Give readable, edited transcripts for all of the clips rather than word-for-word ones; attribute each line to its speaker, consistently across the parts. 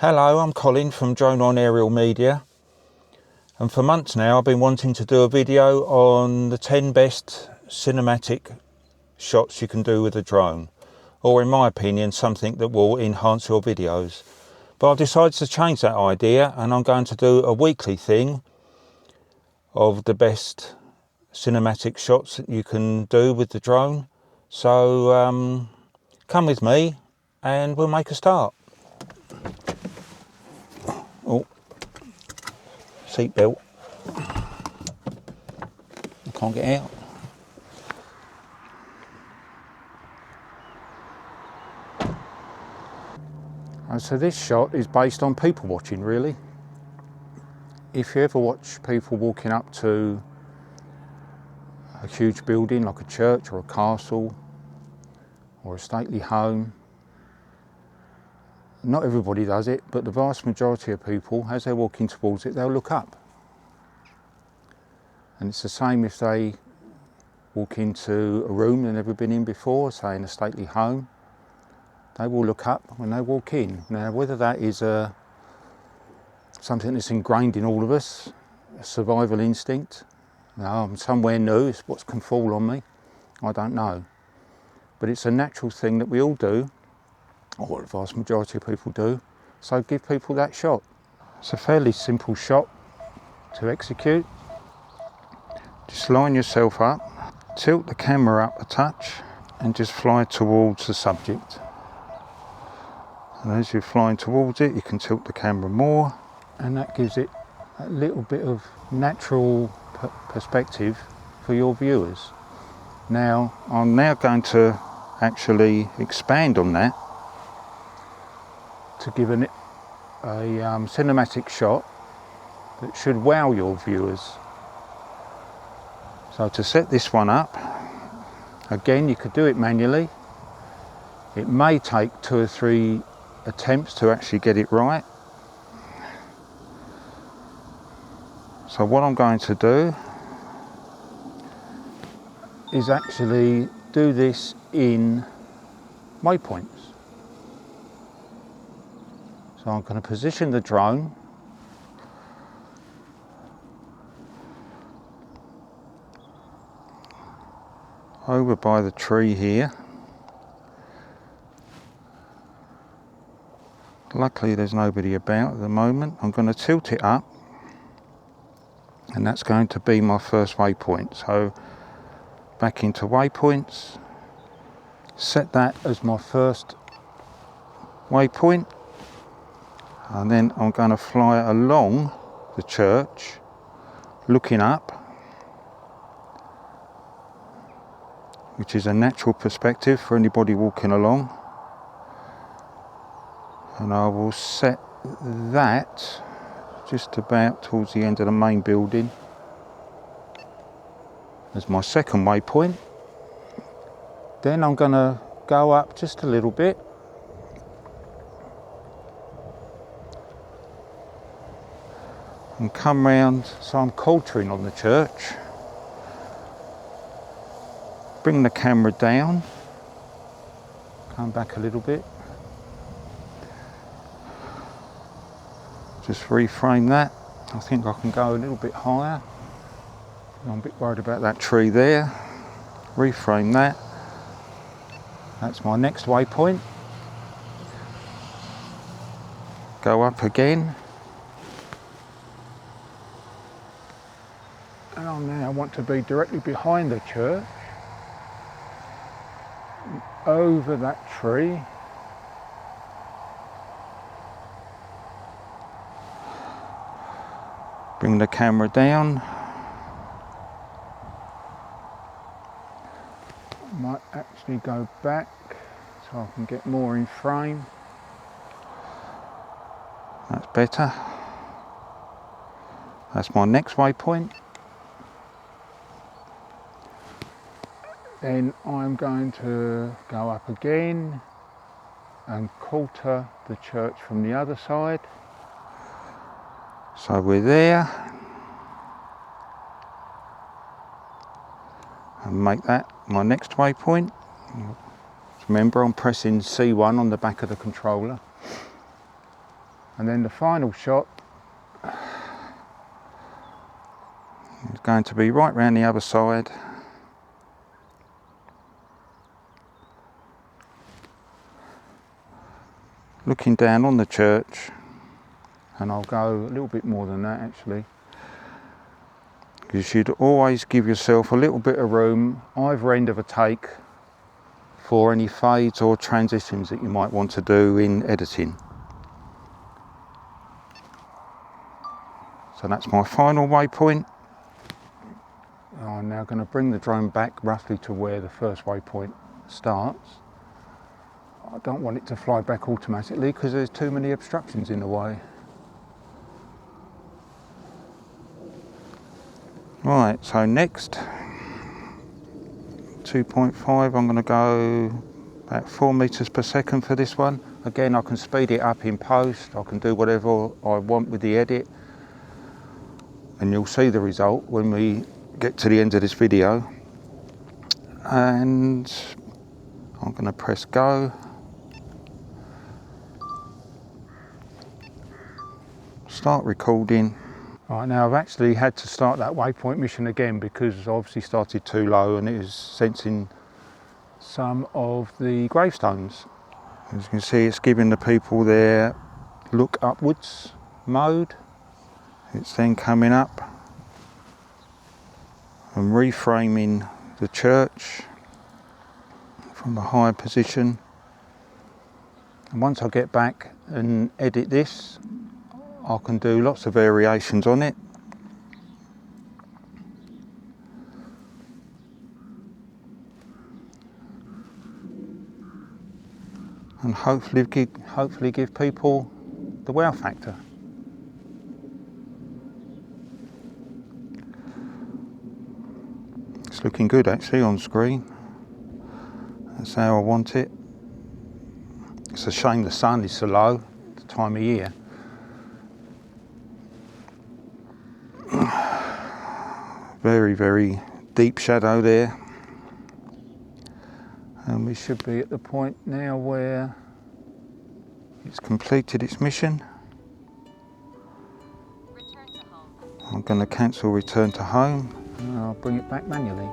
Speaker 1: Hello, I'm Colin from Drone on Aerial Media, and for months now I've been wanting to do a video on the 10 best cinematic shots you can do with a drone, or in my opinion something that will enhance your videos. But I've decided to change that idea and I'm going to do a weekly thing of the best cinematic shots that you can do with the drone. So come with me and we'll make a start. Oh, seatbelt. I can't get out. So this shot is based on people watching, really. If you ever watch people walking up to a huge building like a church or a castle or a stately home, not everybody does it, but the vast majority of people, as they're walking towards it, they'll look up. And it's the same if they walk into a room they've never been in before, say in a stately home. They will look up when they walk in. Now, whether that is something that's ingrained in all of us, a survival instinct, I'm somewhere new, it's what can fall on me, I don't know. But it's a natural thing that we all do, or the vast majority of people do, so give people that shot. It's a fairly simple shot to execute. Just line yourself up, tilt the camera up a touch, and just fly towards the subject. And as you're flying towards it, you can tilt the camera more, and that gives it a little bit of natural perspective for your viewers. Now, I'm now going to actually expand on that to give a cinematic shot that should wow your viewers. So to set this one up, again, you could do it manually. It may take 2 or 3 attempts to actually get it right. So what I'm going to do is actually do this in waypoints. So I'm going to position the drone over by the tree here. Luckily there's nobody about at the moment. I'm going to tilt it up, and that's going to be my first waypoint. So back into waypoints, set that as my first waypoint, and then I'm going to fly along the church looking up, which is a natural perspective for anybody walking along. And I will set that just about towards the end of the main building as my second waypoint. Then I'm going to go up just a little bit and come round, so I'm quartering on the church. Bring the camera down, come back a little bit. Just reframe that. I think I can go a little bit higher. I'm a bit worried about that tree there. Reframe that. That's my next waypoint. Go up again. And I now want to be directly behind the church, over that tree. Bring the camera down. Might actually go back so I can get more in frame. That's better. That's my next waypoint. Then I'm going to go up again and quarter the church from the other side. So we're there. And make that my next waypoint. Remember, I'm pressing C1 on the back of the controller. And then the final shot is going to be right round the other side. Looking down on the church, and I'll go a little bit more than that actually. You should always give yourself a little bit of room either end of a take for any fades or transitions that you might want to do in editing. So that's my final waypoint. I'm now going to bring the drone back roughly to where the first waypoint starts. I don't want it to fly back automatically because there's too many obstructions in the way. Right, so next 2.5, I'm going to go about 4 meters per second for this one. Again, I can speed it up in post, I can do whatever I want with the edit, and you'll see the result when we get to the end of this video. And I'm going to press go. Start recording. Right, now I've actually had to start that waypoint mission again because I obviously started too low and it was sensing some of the gravestones. As you can see, it's giving the people their look upwards mode. It's then coming up and reframing the church from a higher position. And once I get back and edit this, I can do lots of variations on it. And hopefully give people the wow factor. It's looking good actually on screen. That's how I want it. It's a shame the sun is so low at the time of year. Very, very deep shadow there. And we should be at the point now where it's completed its mission.
Speaker 2: Return to home.
Speaker 1: I'm going to cancel return to home and I'll bring it back manually.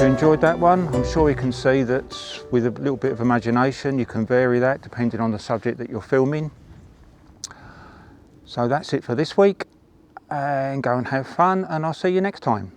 Speaker 1: Enjoyed that one. I'm sure you can see that with a little bit of imagination you can vary that depending on the subject that you're filming. So that's it for this week, and go and have fun, and I'll see you next time.